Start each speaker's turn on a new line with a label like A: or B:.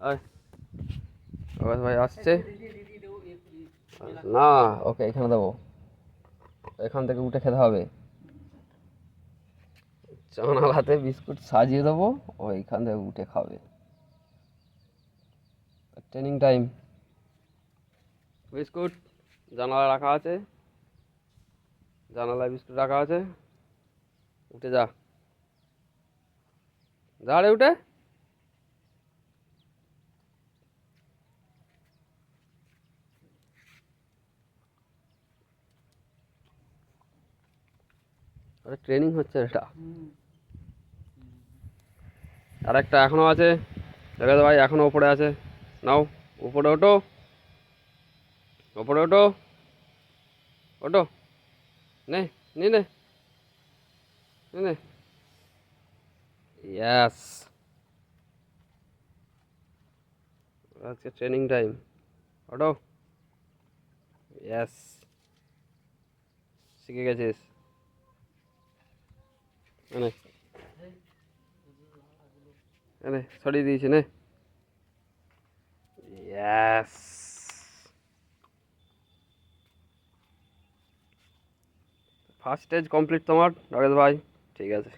A: আয় আকাশ ভাই আসছে না, ওকে এখানে দেবো, এখান থেকে উঠে খেতে হবে। জানালাতে বিস্কুট সাজিয়ে দেবো, ওইখান থেকে উঠে খাবে। Training time. বিস্কুট জানালায় রাখা আছে, জানালায় বিস্কুট রাখা আছে, উঠে যা, যা রে উঠে। আরে ট্রেনিং হচ্ছে এটা। আর একটা এখনো আছে, দেখো তো ভাই এখনো উপরে আছে। নাও, উপরে ওঠো, উপরে ওঠো, ওঠো, নে, নে নে, নে নে, ইয়াস, আজকে ট্রেনিং টাইম, ওঠো, ইয়াস, শিখে গেছিস। এনে এনে ছড়িয়ে দিয়েছি, নে, ইয়াস। ফার্স্ট স্টেজ কমপ্লিট তোমার রাকেশ ভাই, ঠিক আছে।